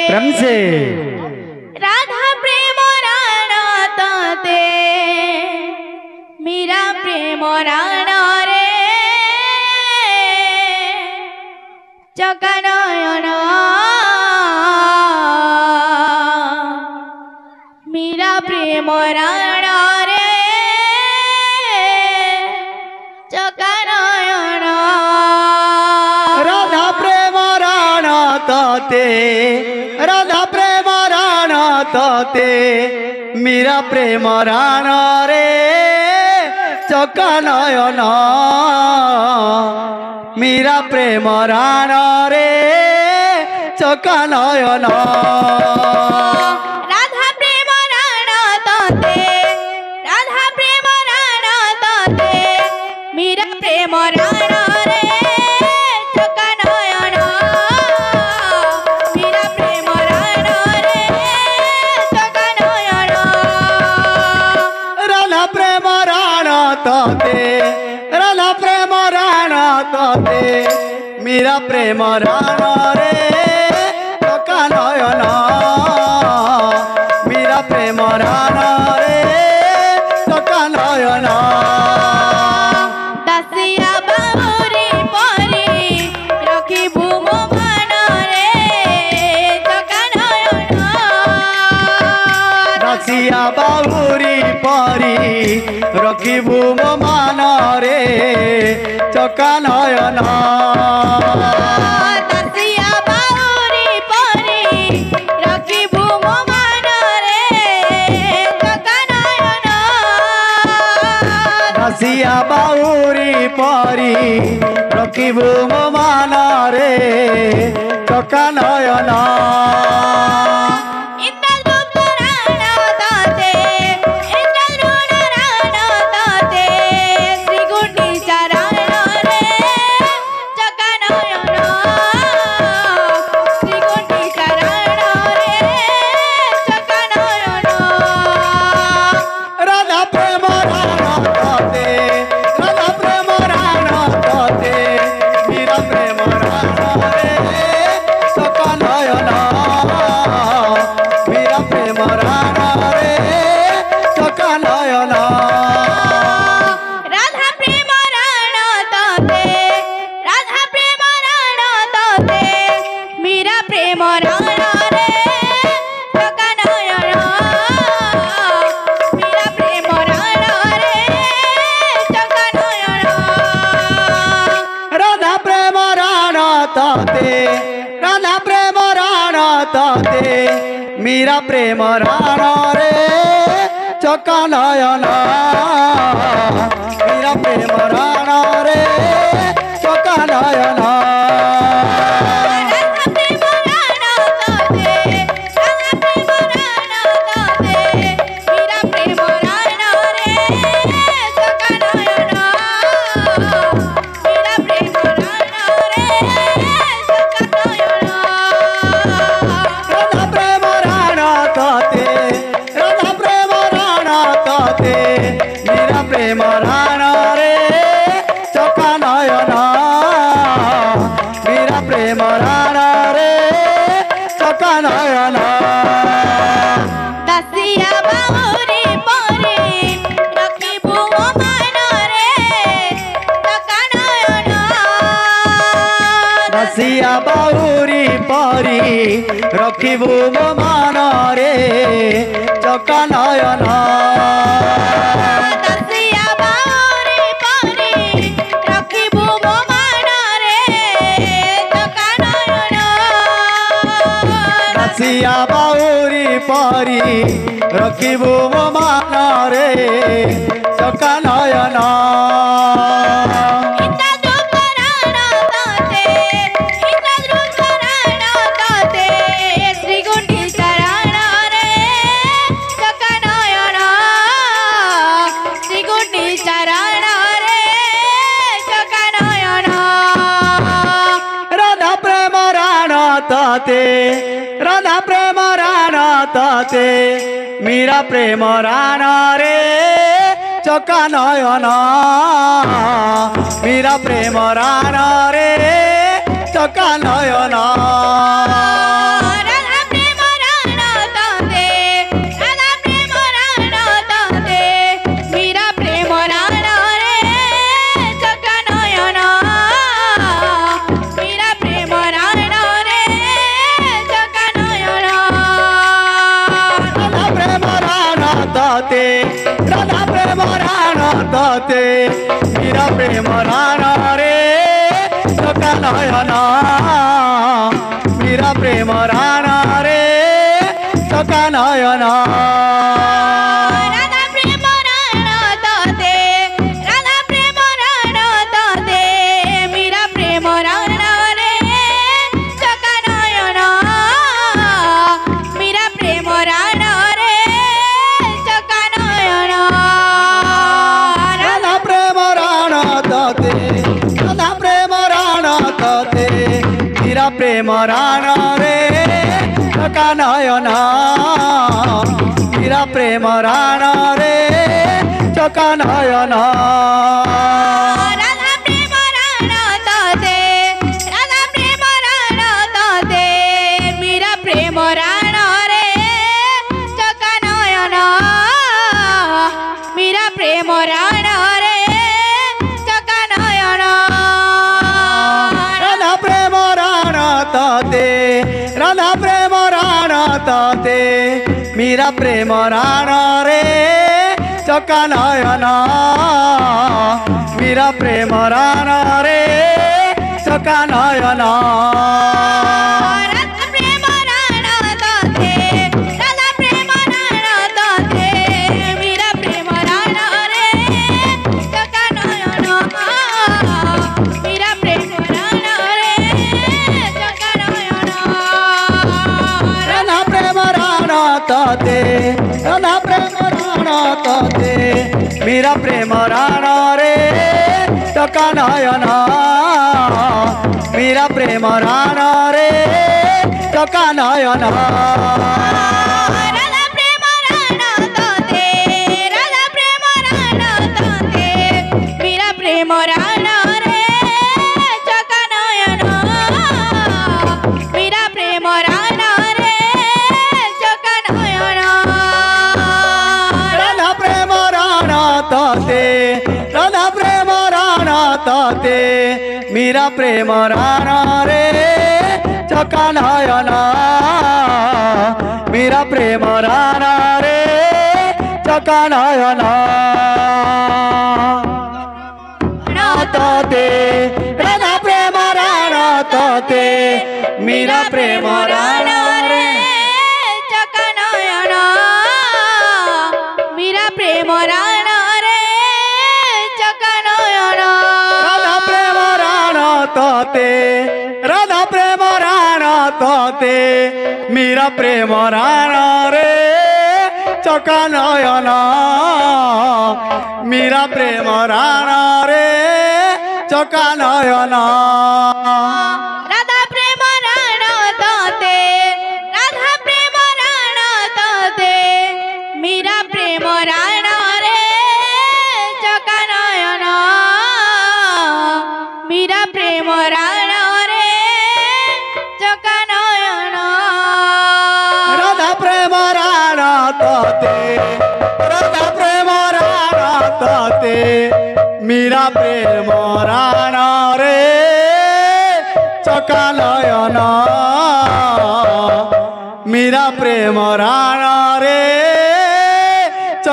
प्रेम से राधा प्रेम राण तोते मीरा प्रेम राण रे चकनयन मीरा प्रेम राण रे चकनयन राधा प्रेम राण तोते राधा प्रेम राण तोते मीरा प्रेम राण रे चकनयन मीरा प्रेम राण रे चकनयन राधा प्रेम राण तोते राधा प्रेम राण तोते मीरा प्रेम राण रे चकनयन मीरा प्रेम राण रे चकनयन राधा प्रेम राण तोते राधा प्रेम राण तोते मीरा प्रेम राण रे चकनयन मीरा प्रेम राण रे चकनयन दासिया बाबुरी परी रखिबु मो मन रे चकनयन दासिया बाबुरी परी रखिबु मो मान रे चकनयन दासिया बाबुरी परी रखिबु मो मन रे चकनयन दासिया बाबुरी परी रखिबु मो मान रे चकनयन इंद्रदूत राण तोते इंद्रद्रुण राण तोते श्री गुंडीचा राण रे चकनयन श्री गुंडीचा राण रे चकनयन राधा प्रेम राण तोते राधा प्रेम राण तोते मीरा प्रेम राण रे चकनयन मीरा प्रेम राण रे चकनयन राधा प्रेम राण तोते राधा प्रेम राण तोते मीरा प्रेम राण रे चकनयन मीरा प्रेम राण रे चकनयन राधा प्रेम राण तोते राधा प्रेम राण तोते मीरा प्रेम राण रे चकनयन मीरा प्रेम राण रे चकनयन राधा प्रेम राण तोते राधा प्रेम राण तोते मीरा प्रेम राण रे चकनयन मीरा प्रेम राण रे चकनयन राधा प्रेम राण तोते राधा प्रेम राण तोते मीरा प्रेम राण रे चकनयन मीरा प्रेम राण रे चकनयन दासिया बाबुरी परी रखिबु मो मन रे चकनयन दासिया बाबुरी परी रखिबु मो मान रे चकनयन दासिया बाबुरी परी रखिबु मो मन रे चकनयन दासिया बाबुरी परी रखिबु मो मान रे चकनयन इंद्रदूत राण तोते इंद्रद्रुत राण तोते श्री गुंडीचा राण रे चकनयन श्री गुंडीचा राण रे चकनयन राधा प्रेम राण तोते राधा प्रेम राण तोते मीरा प्रेम राण रे चकनयन मीरा प्रेम राण रे चकनयन राधा प्रेम রাণ রে চোখা নয়ন মীরা প্রেম রাণ রে চোখা নয়ন রাধা প্রেম রাণ তোতে রাধা প্রেম রাণ তোতে মীরা প্রেম রাণ রে চোখা নয়ন মীরা প্রেম রাণ রে চোখা নয়ন রাধা প্রেম রাণ তোতে রাধা প্রেম রাণ তোতে মীরা প্রেম রাণ রে চোখা নয়ন মীরা প্রেম রাণ রে চোখা নয়ন রাধা প্রেম রাণ তোতে রাধা প্রেম রাণ তোতে মীরা প্রেম রাণ রে চোখা নয়ন মীরা প্রেম রাণ রে চোখা নয়ন রাধা প্রেম রাণ তোতে রাধা প্রেম রাণ তোতে মীরা প্রেম রাণ রে চোখা নয়ন মীরা প্রেম রাণ রে চোখা নয়ন রাধা প্রেম রাণ তোতে রাধা প্রেম রাণ তোতে মীরা প্রেম রাণ রে চোখা নয়ন মীরা প্রেম রাণ রে চোখা নয়ন রাধা প্রেম রাণ তোতে রাধা প্রেম রাণ তোতে মীরা প্রেম রাণ রে চোখা নয়ন মীরা প্রেম রাণ রে চোখা নয়ন রাধা প্রেম রাণ তোতে রাধা প্রেম রাণ তোতে মীরা প্রেম রাণ রে চোখা নয়ন মীরা প্রেম রাণ রে চোখা নয়ন রাধা প্রেম রাণ তোতে রাধা প্রেম রাণ তোতে মীরা প্রেম রাণ রে চোখা নয়ন মীরা প্রেম রাণ রে চোখা নয়ন তোতে রাধা প্রেম রাণ তোতে মীরা প্রেম রাণ রে চোখা নয়ন মীরা প্রেম রাণ রে চোখা নয়ন রাধা প্রেম রাণ তোতে রাধা প্রেম রাণ তোতে মীরা প্রেম রাণ রে চোখা নয়ন মীরা প্রেম রাণ রে চোখা নয়ন রাধা প্রেম রাণ তোতে রাধা প্রেম রাণ তোতে মীরা প্রেম রাণ রে চোখা নয়ন মীরা প্রেম রাণ রে চোখা নয়ন রাধা প্রেম রাণ তোতে রাধা প্রেম রাণ তোতে মীরা প্রেম রাণ রে চোখা নয়ন মীরা প্রেম রাণ রে চোখা নয়ন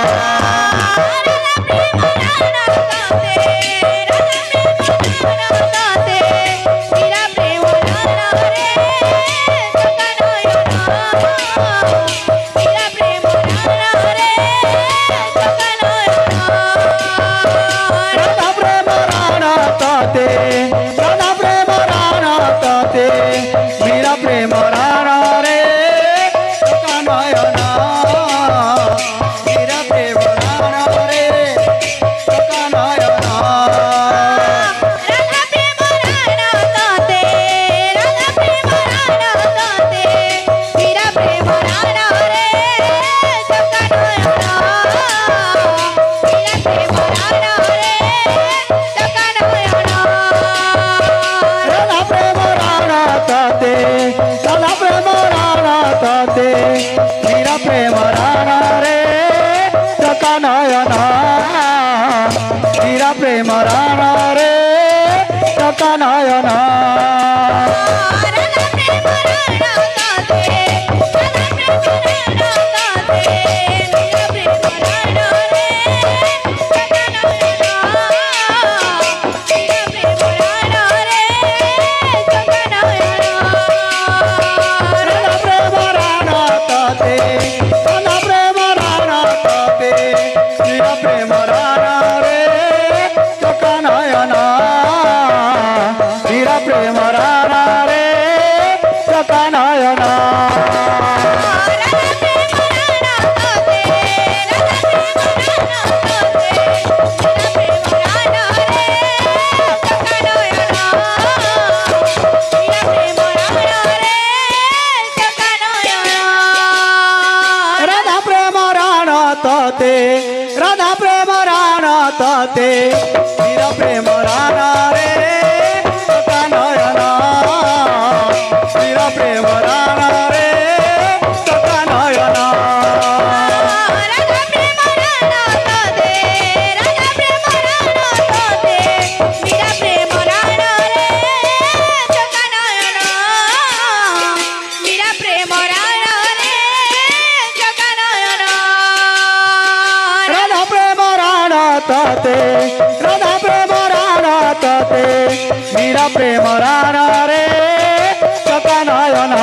রাধা প্রেম রাণ তোতে রাধা প্রেম রাণ তোতে মীরা প্রেম রাণ রে চোখা নয়ন মীরা প্রেম রাণ রে চোখা নয়ন রাধা প্রেম রাণ তোতে রাধা প্রেম রাণ তোতে মীরা প্রেম রাণ রে চোখা নয়ন মীরা প্রেম রাণ রে চোখা নয়ন রাধা প্রেম রাণ তোতে রাধা প্রেম রাণ তোতে মীরা প্রেম রাণ রে চোখা নয়ন মীরা প্রেম রাণ রে চোখা নয়ন রাধা প্রেম রাণ তোতে রাধা প্রেম রাণ তোতে মীরা প্রেম রাণ রে চোখা নয়ন মীরা প্রেম রাণ রে চোখা নয়ন রাধা প্রেম রাণ তোতে রাধা প্রেম রাণ তোতে মীরা প্রেম রাণ রে চোখা নয়ন ताते राधा प्रेम राणा ताते मीरा प्रेम राणा रे सका नयन